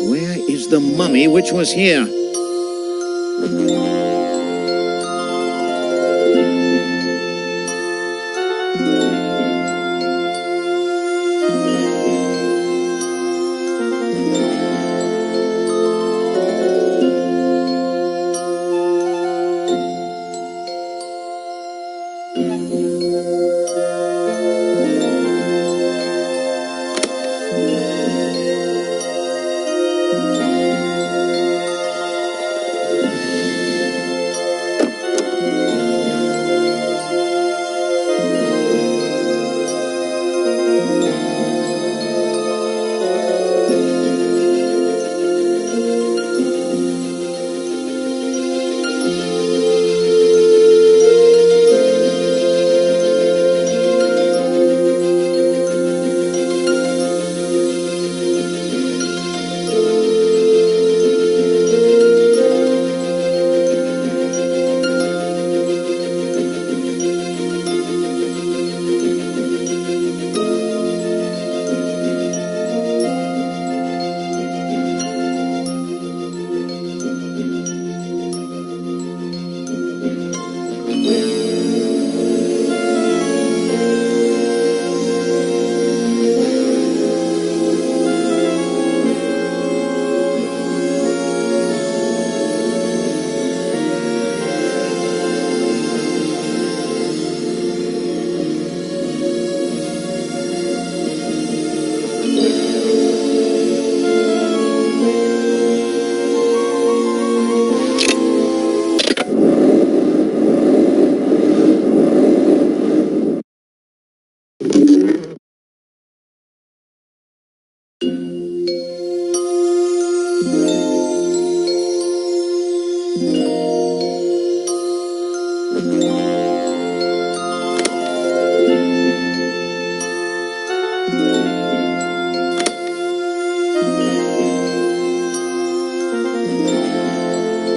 Where is the mummy which was here?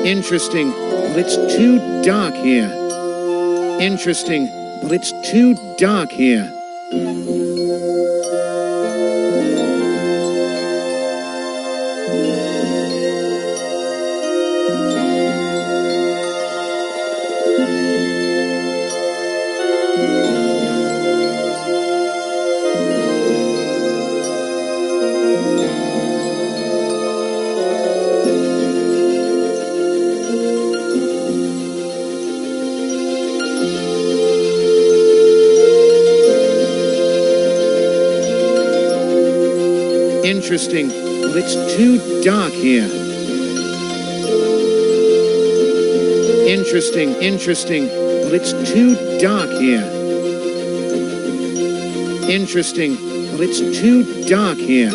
Interesting, but it's too dark here. Interesting, but it's too dark here. Interesting, but it's too dark here. Interesting, but it's too dark here. Interesting, but it's too dark here.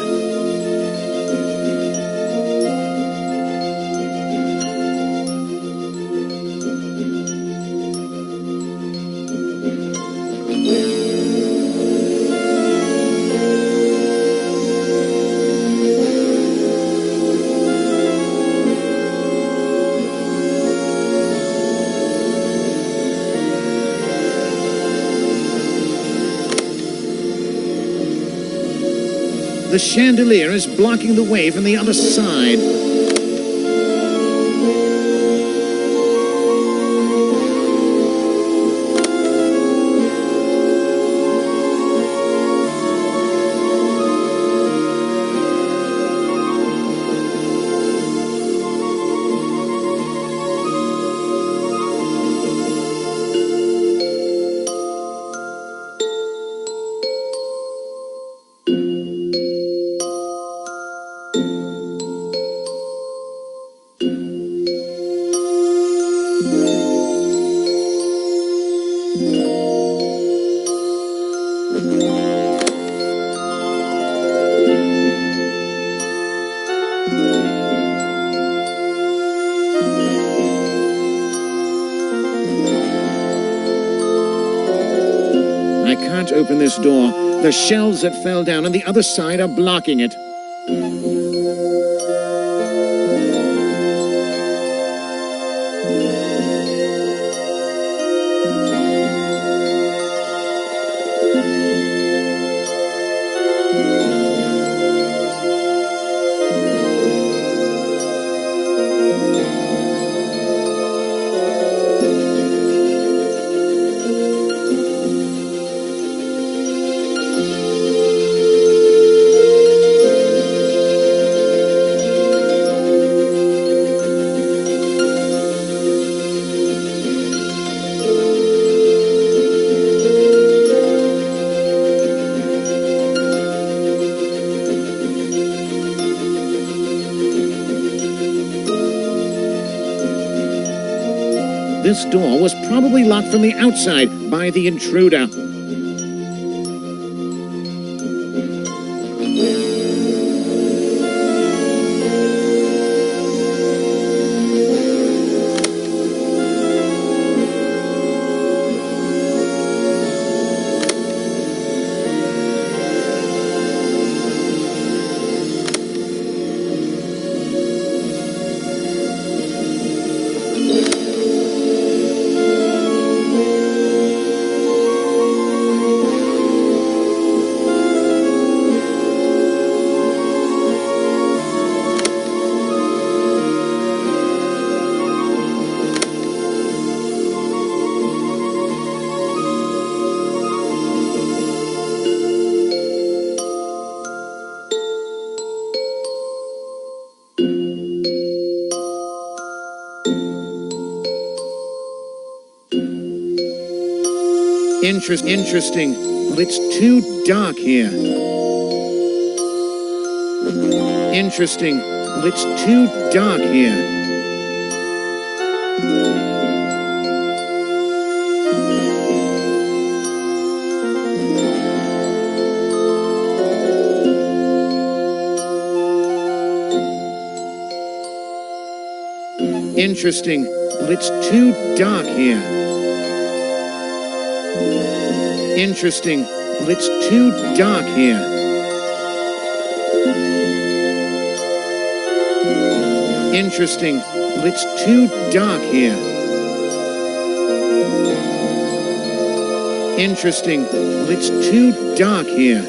The chandelier is blocking the way from the other side. I can't open this door. The shelves that fell down on the other side are blocking it. This door was probably locked from the outside by the intruder. Interesting, but it's too dark here. Interesting, but it's too dark here. Interesting, but it's too dark here. Interesting, but it's too dark here. Interesting, but it's too dark here. Interesting, but it's too dark here.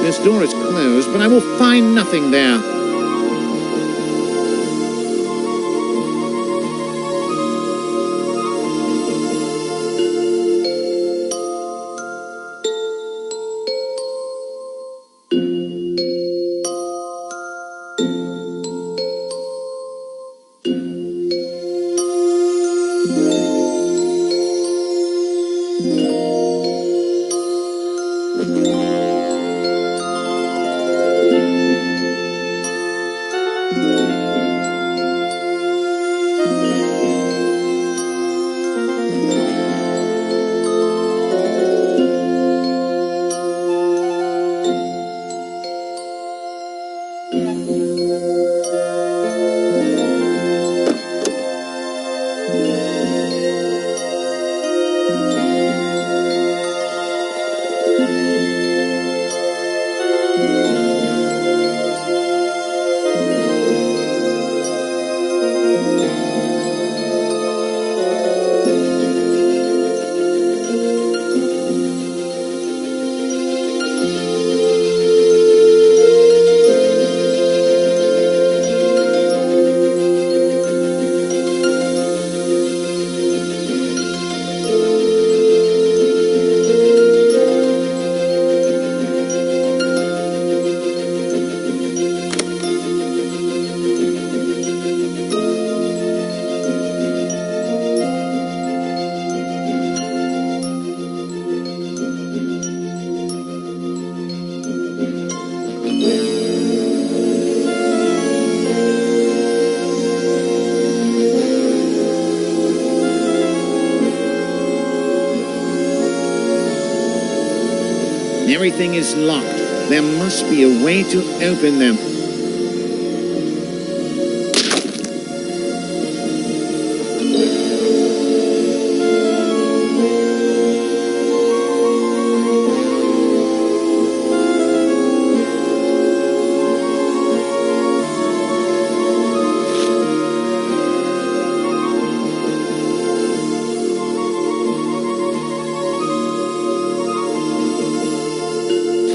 This door is closed, but I will find nothing there. Everything is locked. There must be a way to open them.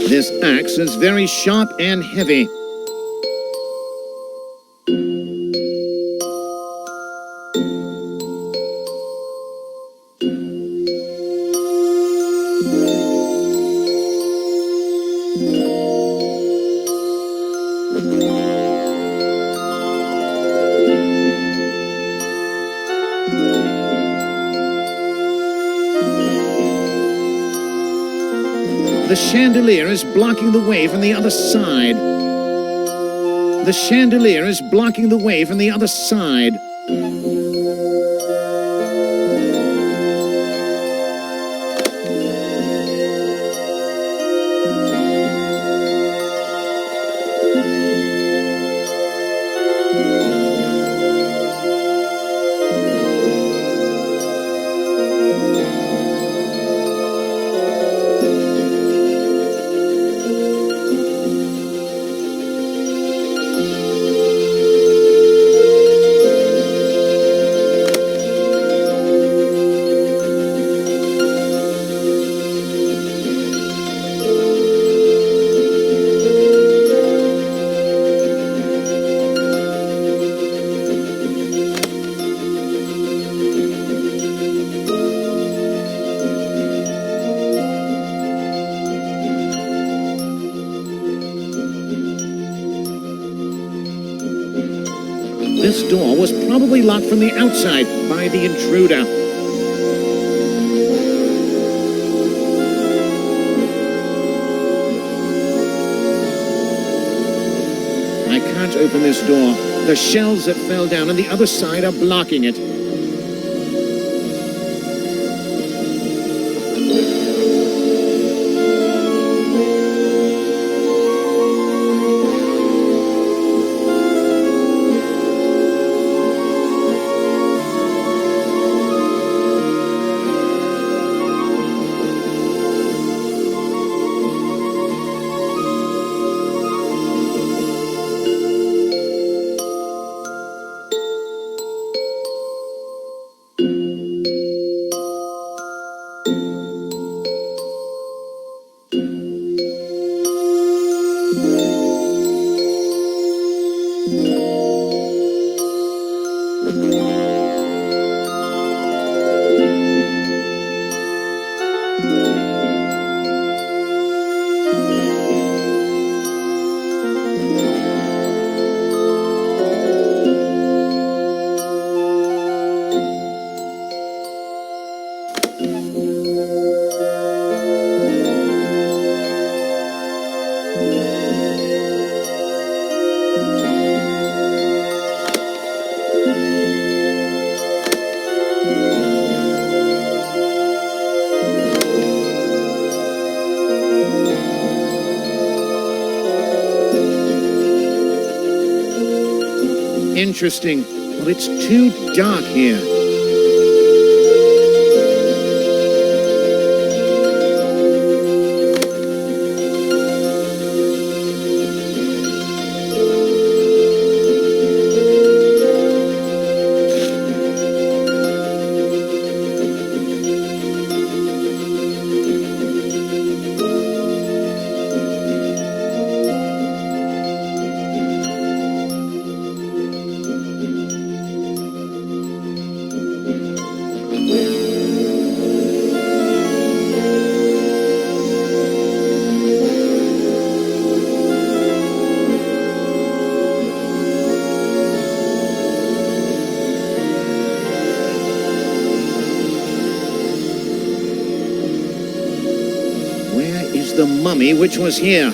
This axe is very sharp and heavy. The chandelier is blocking the way from the other side. The chandelier is blocking the way from the other side. This door was probably locked from the outside by the intruder. I can't open this door. The shelves that fell down on the other side are blocking it. Interesting, but it's too dark here. The mummy which was here.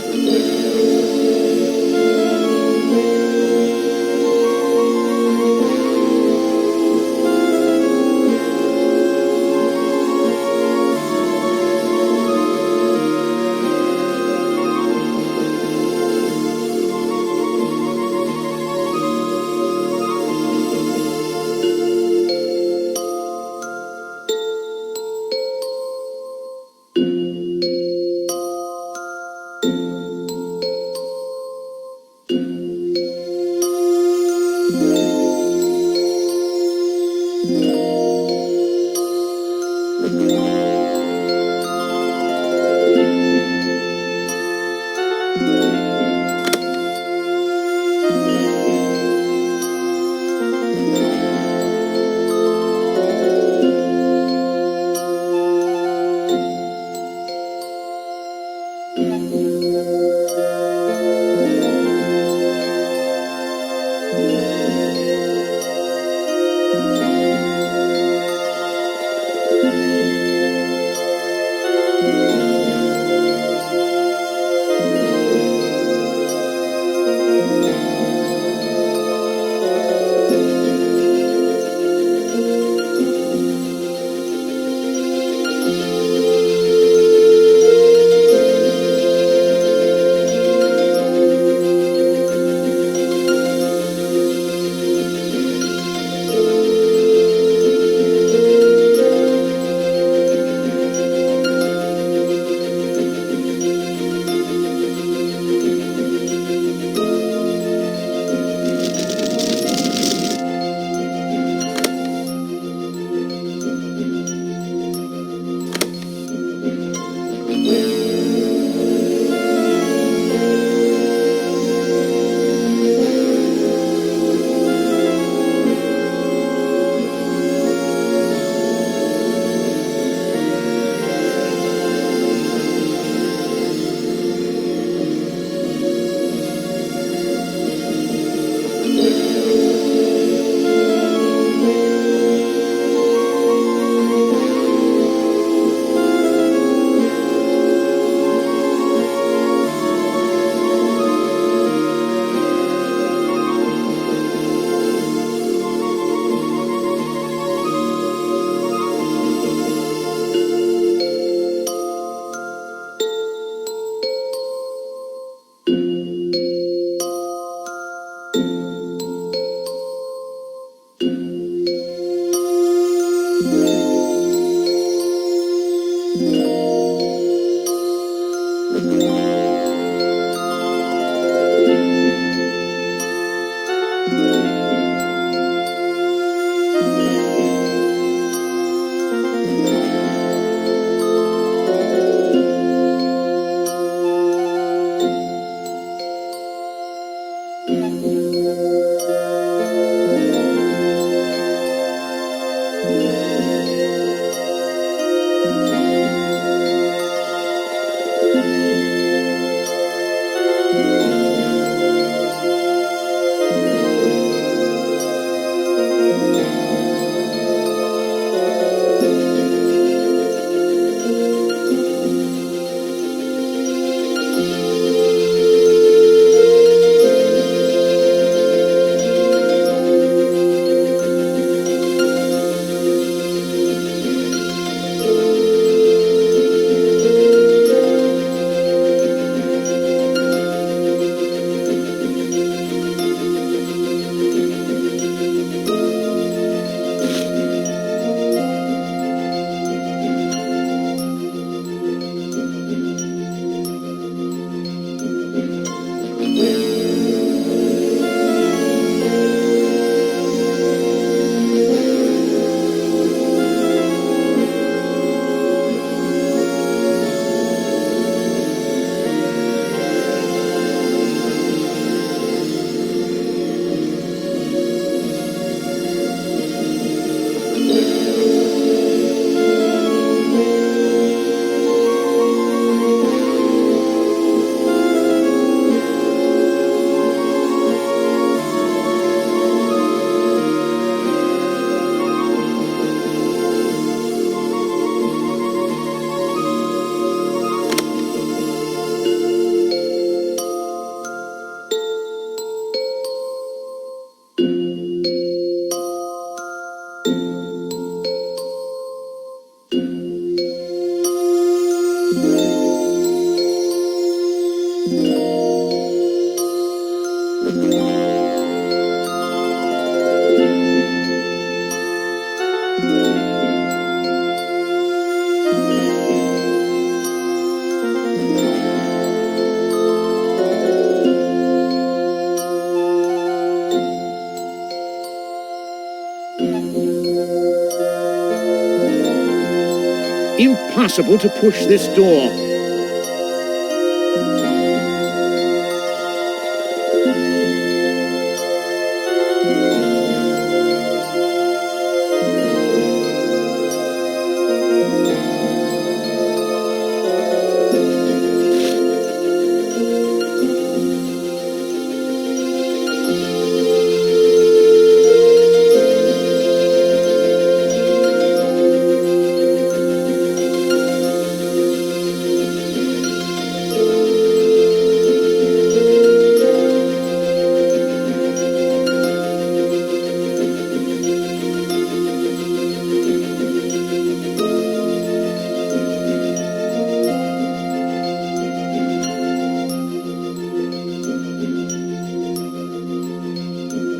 Impossible to push this door.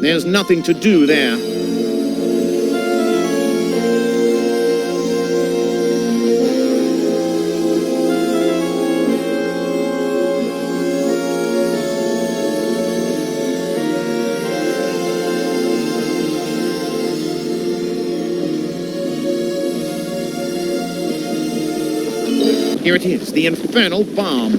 There's nothing to do there. Here it is, the infernal bomb.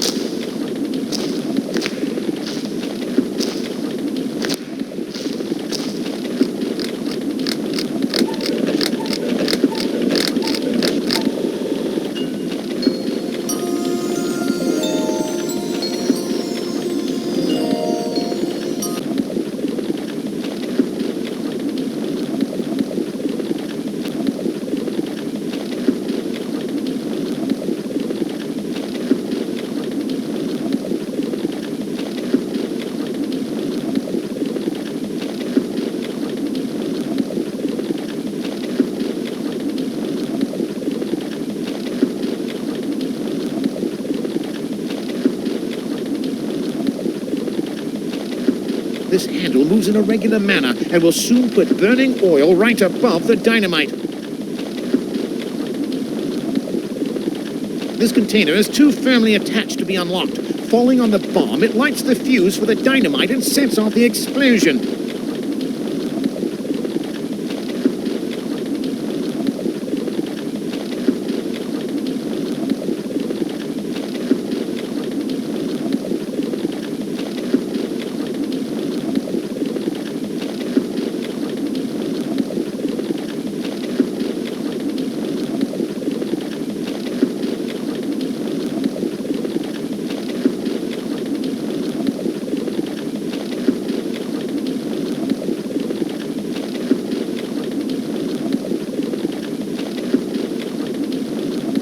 This handle moves in a regular manner and will soon put burning oil right above the dynamite. This container is too firmly attached to be unlocked. Falling on the bomb, it lights the fuse for the dynamite and sets off the explosion.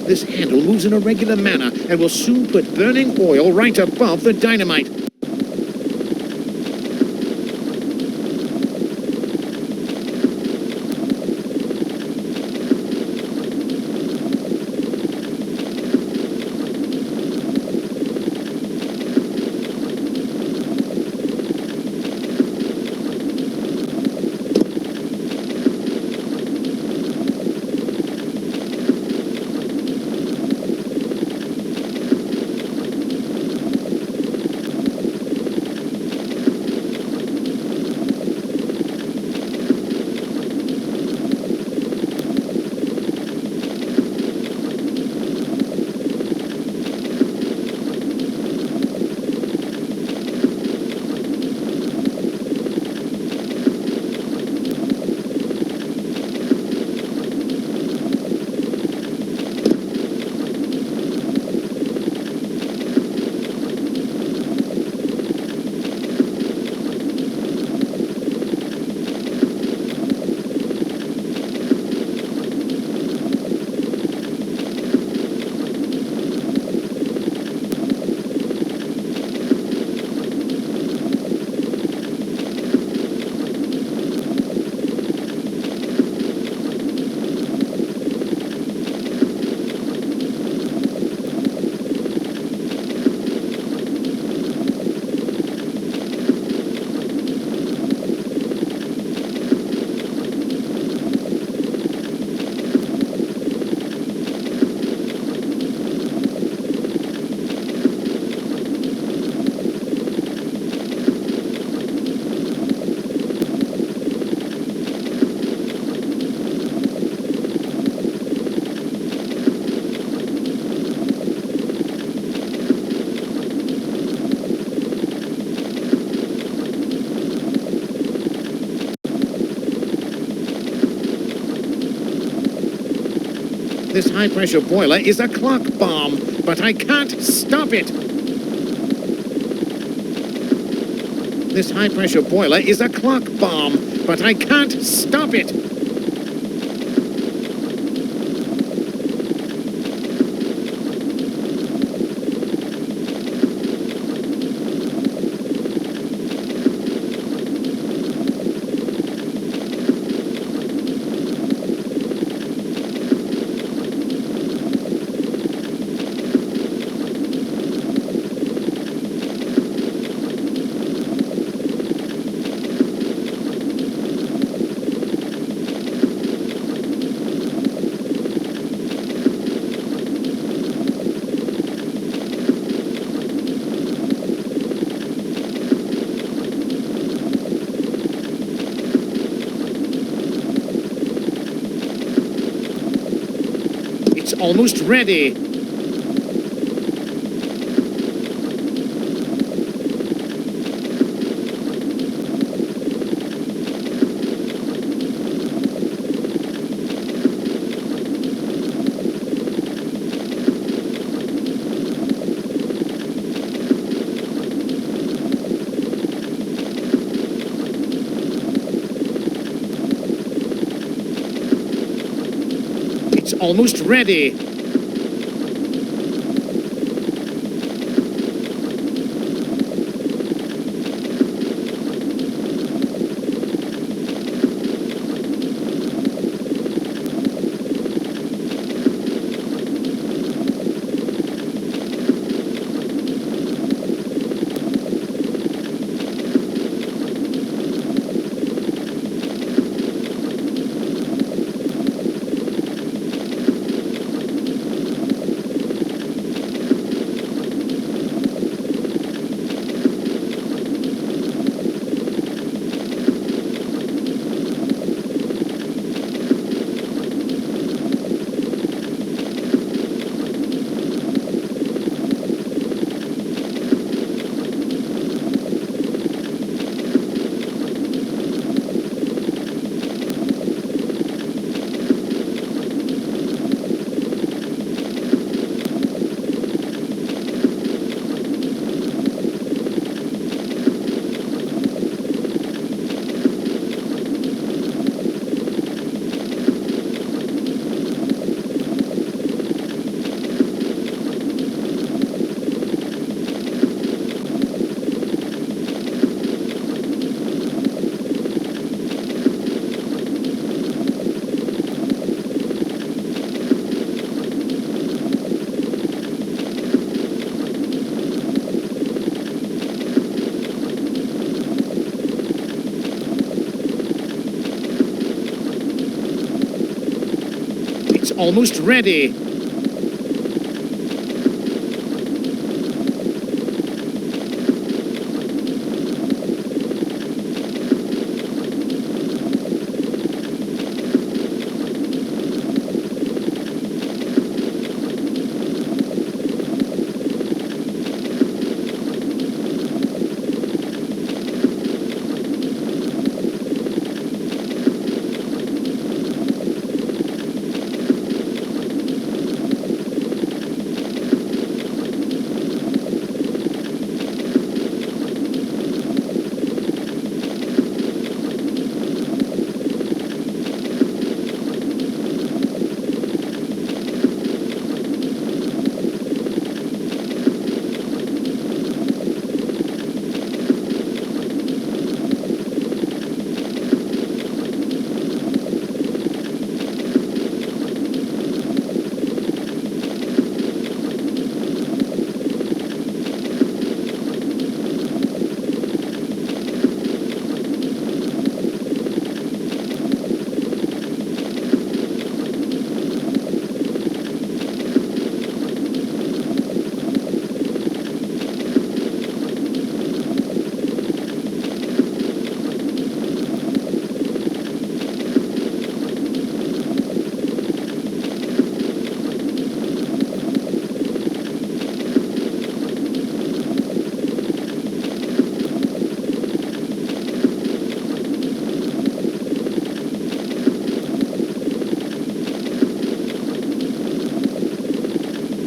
This handle moves in a regular manner and will soon put burning oil right above the dynamite. This high-pressure boiler is a clock bomb, but I can't stop it. This high-pressure boiler is a clock bomb, but I can't stop it. It's almost ready. It's almost ready. almost ready.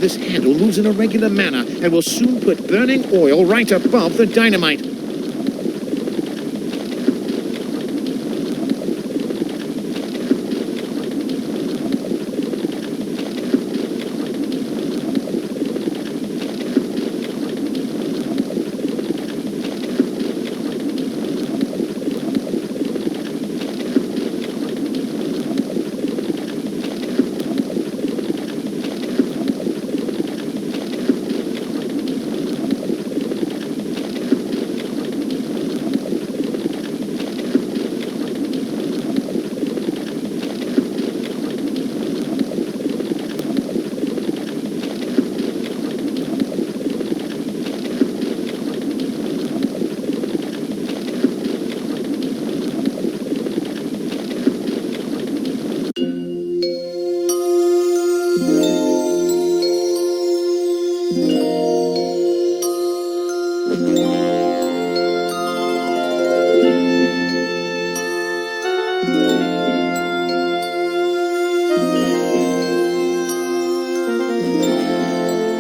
This handle moves in a regular manner and will soon put burning oil right above the dynamite.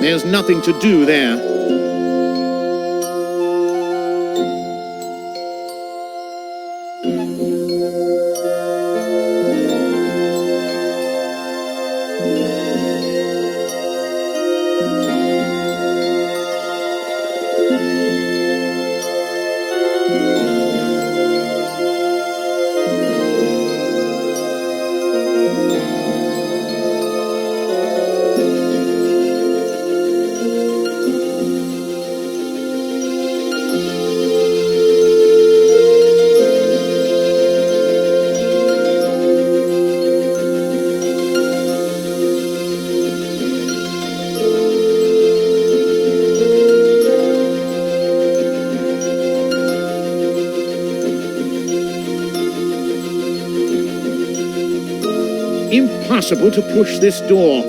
There's nothing to do there. Impossible to push this door.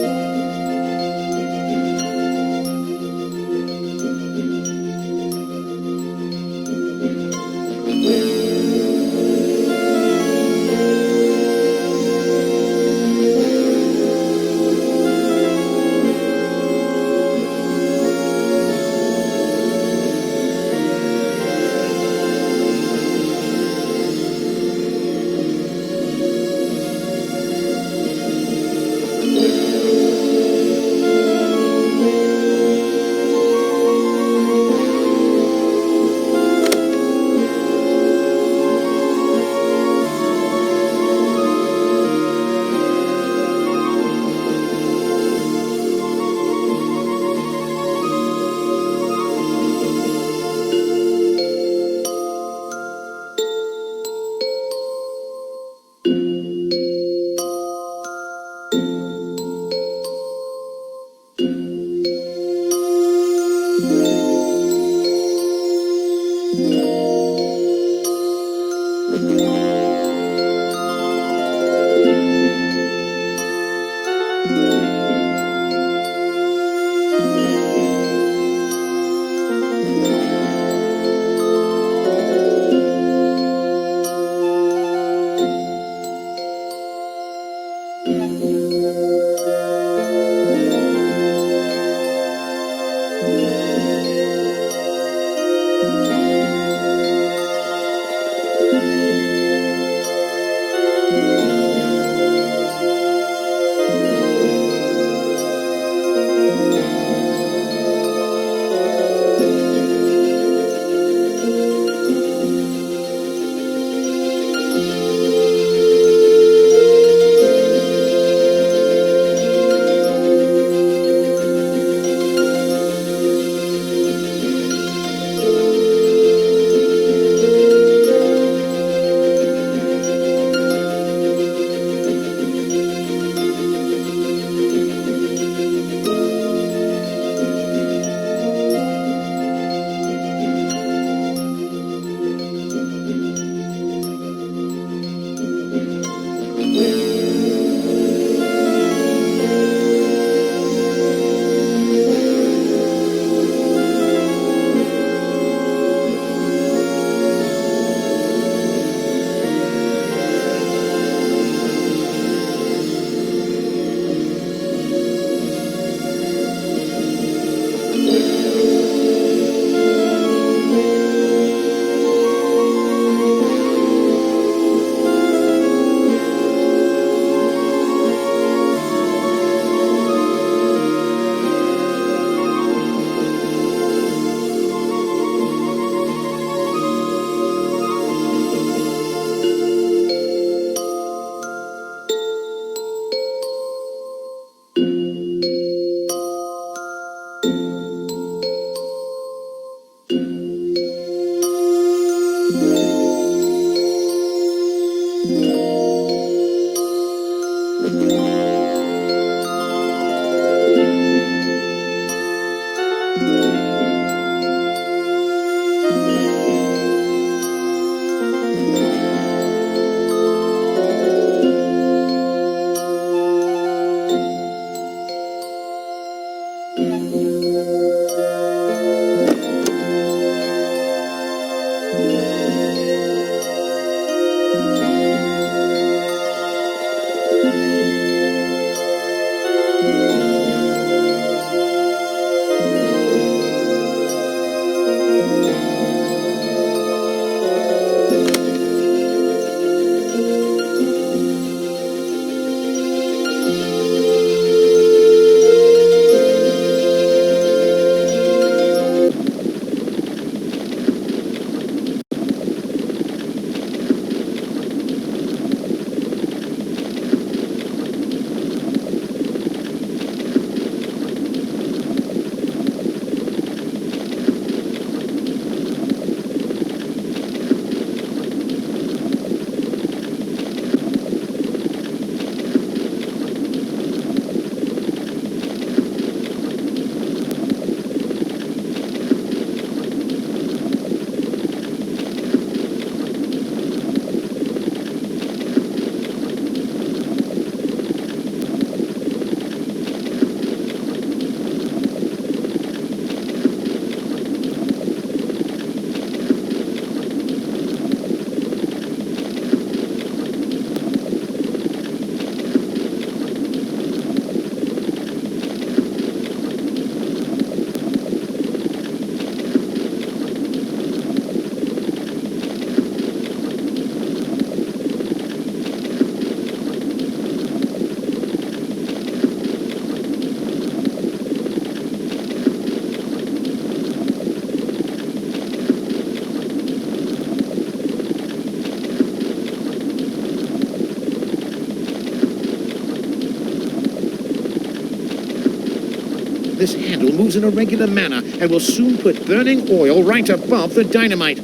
This handle moves in a regular manner and will soon put burning oil right above the dynamite.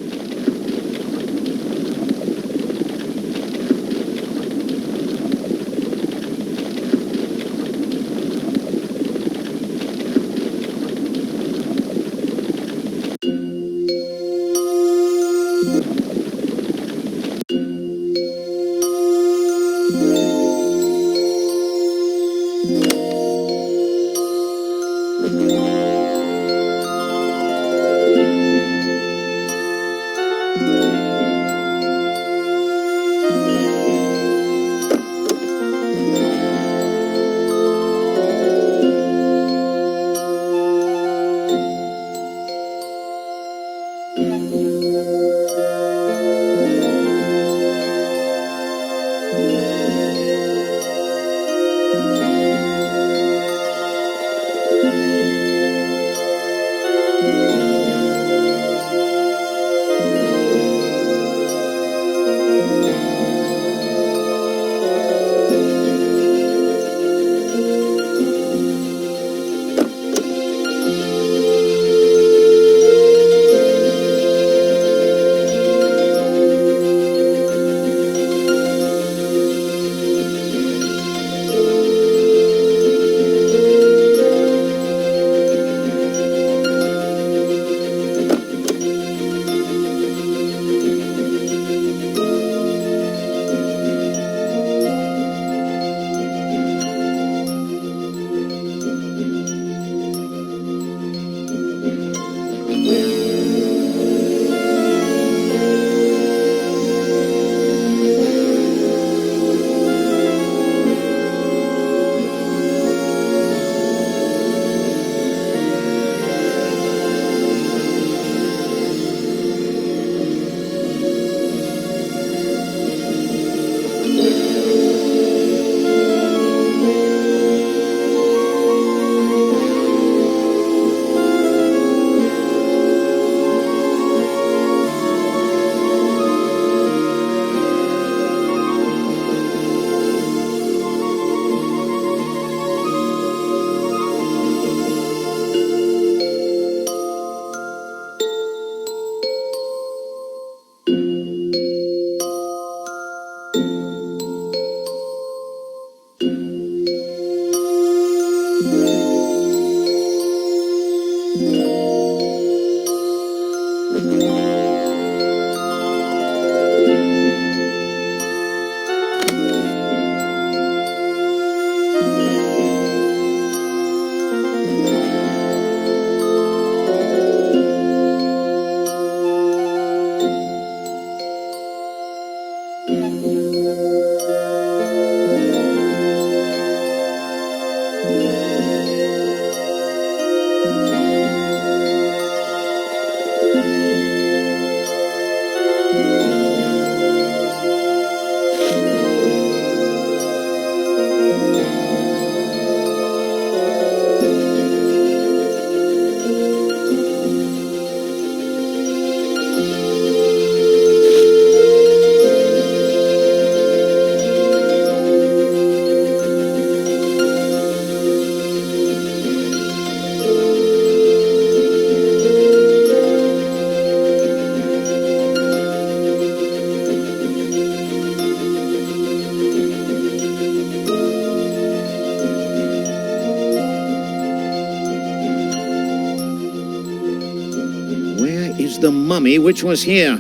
The mummy which was here.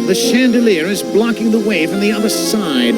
The chandelier is blocking the way from the other side.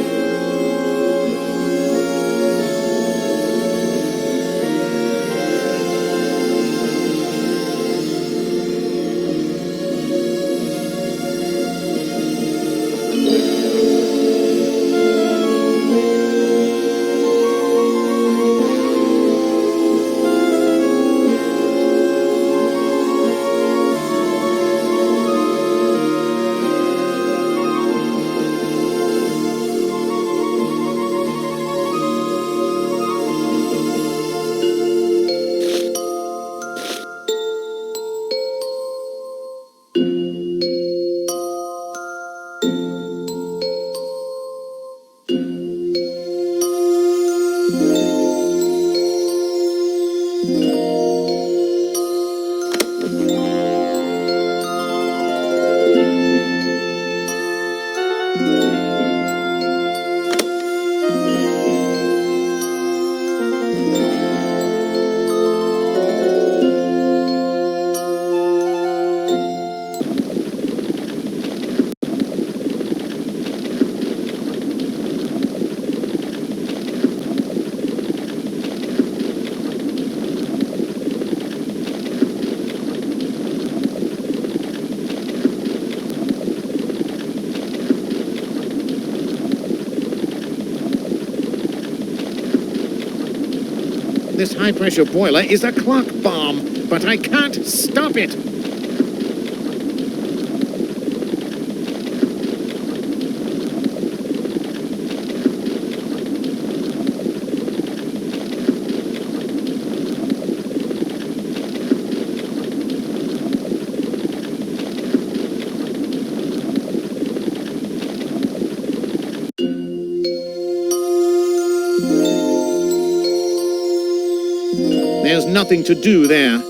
This high-pressure boiler is a clock bomb, but I can't stop it. There's nothing to do there.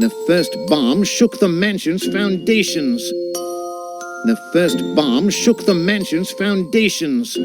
The first bomb shook the mansion's foundations. The first bomb shook the mansion's foundations.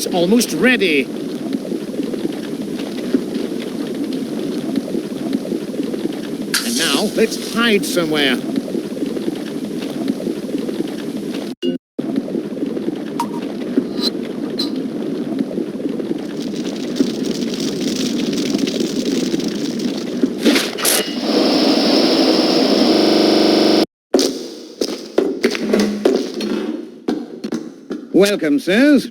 It's almost ready. And now, let's hide somewhere. Welcome, sirs.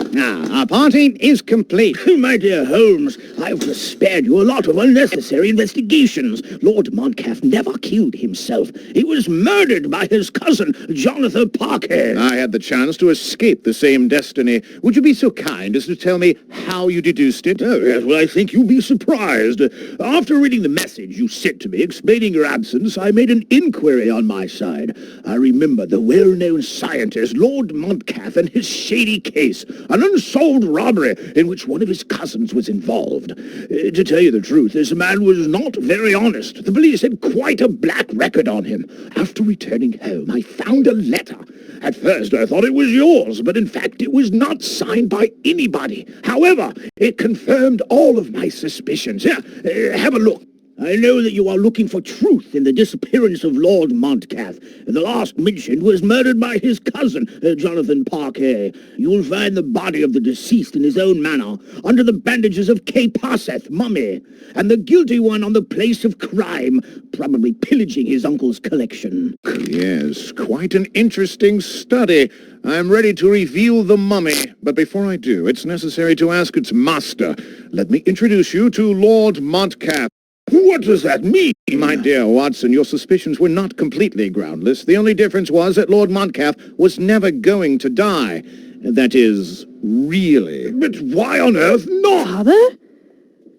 Our party is complete. My dear Holmes, I've spared you a lot of unnecessary investigations. Lord Montcalf never killed himself. He was murdered by his cousin, Jonathan Parker. I had the chance to escape the same destiny. Would you be so kind as to tell me how you deduced it? Oh, yes, well, I think you'll be surprised. After reading the message you sent to me explaining your absence, I made an inquiry on my side. I remember the well-known scientist, Lord Montcalf, and his shady case, an unsolved robbery in which one of his cousins was involved. To tell you the truth, this man was not very honest. The police had quite a black record on him. After returning home, I found a letter. At first, I thought it was yours, but in fact, it was not signed by anybody. However, it confirmed all of my suspicions. Here, have a look. I know that you are looking for truth in the disappearance of Lord Montcalf. The last mentioned was murdered by his cousin, Jonathan Parker. You will find the body of the deceased in his own manor, under the bandages of K. Parseth, mummy, and the guilty one on the place of crime, probably pillaging his uncle's collection. Yes, quite an interesting study. I'm ready to reveal the mummy, but before I do, it's necessary to ask its master. Let me introduce you to Lord Montcalf. What does that mean? My dear Watson, your suspicions were not completely groundless. The only difference was that Lord Montcalf was never going to die. That is, really. But why on earth not? Father?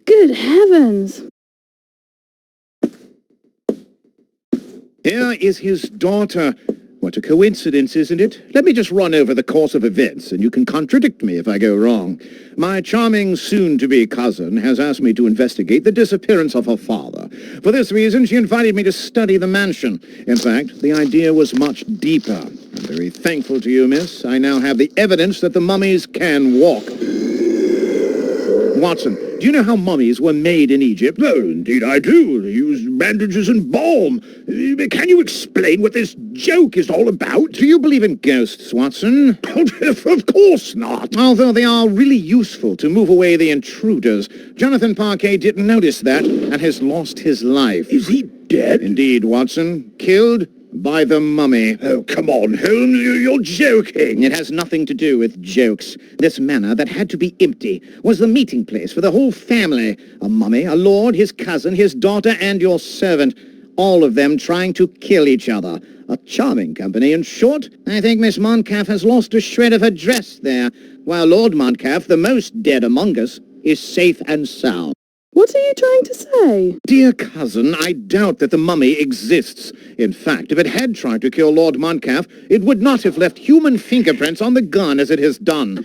Good heavens! Here is his daughter. What a coincidence, isn't it? Let me just run over the course of events, and you can contradict me if I go wrong. My charming soon-to-be cousin has asked me to investigate the disappearance of her father. For this reason, she invited me to study the mansion. In fact, the idea was much deeper. I'm very thankful to you, miss. I now have the evidence that the mummies can walk. Watson, do you know how mummies were made in Egypt? No, indeed I do. They used bandages and balm. Can you explain what this joke is all about? Do you believe in ghosts, Watson? Of course not. Although they are really useful to move away the intruders. Jonathan Parker didn't notice that and has lost his life. Is he dead? Indeed, Watson. Killed by the mummy. Oh, come on, Holmes, you're joking. It has nothing to do with jokes. This manor that had to be empty was the meeting place for the whole family. A mummy, a lord, his cousin, his daughter, and your servant. All of them trying to kill each other. A charming company, in short. I think Miss Montcalf has lost a shred of her dress there, while Lord Montcalf, the most dead among us, is safe and sound. What are you trying to say? Dear cousin, I doubt that the mummy exists. In fact, if it had tried to kill Lord Montcalf, it would not have left human fingerprints on the gun as it has done.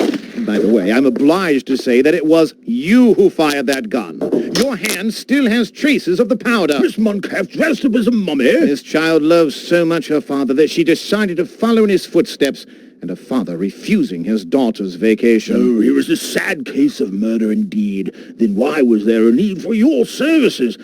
By the way, I'm obliged to say that it was you who fired that gun. Your hand still has traces of the powder. Miss Montcalf dressed up as a mummy. This child loves so much her father that she decided to follow in his footsteps, and her father refusing his daughter's vacation. Oh, here is a sad case of murder indeed. Then why was there a need for your services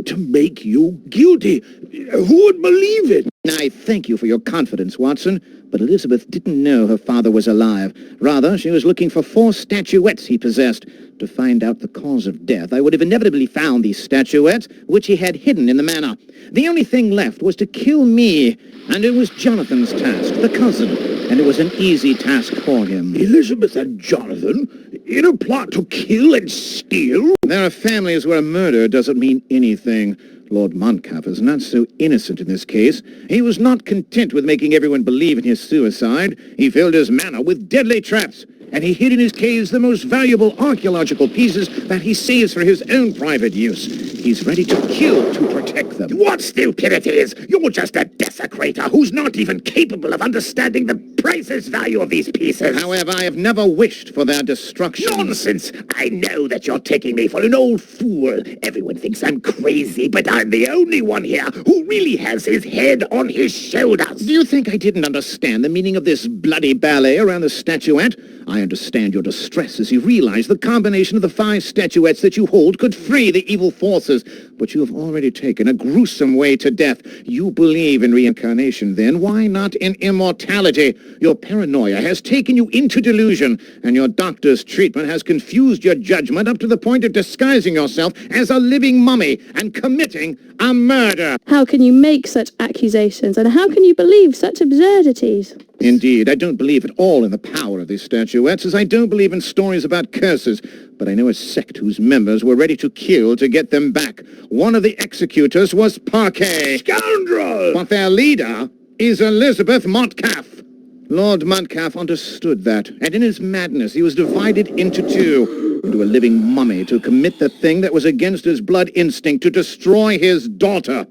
to make you guilty? Who would believe it? I thank you for your confidence, Watson, but Elizabeth didn't know her father was alive. Rather, she was looking for 4 statuettes he possessed. To find out the cause of death, I would have inevitably found these statuettes, which he had hidden in the manor. The only thing left was to kill me, and it was Jonathan's task, the cousin, and it was an easy task for him. Elizabeth and Jonathan in a plot to kill and steal? There are families where murder doesn't mean anything. Lord Montcalf is not so innocent in this case. He was not content with making everyone believe in his suicide. He filled his manor with deadly traps, and he hid in his caves the most valuable archaeological pieces that he saves for his own private use. He's ready to kill to protect them. What stupidities! You're just a desecrator who's not even capable of understanding the priceless value of these pieces. However, I have never wished for their destruction. Nonsense! I know that you're taking me for an old fool. Everyone thinks I'm crazy, but I'm the only one here who really has his head on his shoulders. Do you think I didn't understand the meaning of this bloody ballet around the statuette? I understand your distress as you realize the combination of the 5 statuettes that you hold could free the evil forces, but you have already taken a gruesome way to death. You believe in reincarnation, then. Why not in immortality? Your paranoia has taken you into delusion, and your doctor's treatment has confused your judgment up to the point of disguising yourself as a living mummy and committing a murder. How can you make such accusations, and how can you believe such absurdities? Indeed, I don't believe at all in the power of these statuettes, as I don't believe in stories about curses, but I know a sect whose members were ready to kill to get them back. One of the executors was Parquet. Scoundrel! But their leader is Elizabeth Montcalf. Lord Montcalf understood that, and in his madness he was divided into 2, into a living mummy to commit the thing that was against his blood instinct, to destroy his daughter.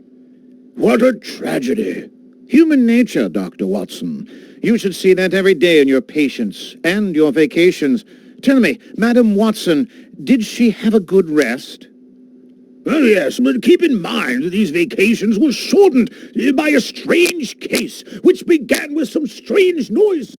What a tragedy! Human nature, Dr. Watson. You should see that every day in your patients and your vacations. Tell me, Madam Watson, did she have a good rest? Oh, yes, but keep in mind that these vacations were shortened by a strange case, which began with some strange noise.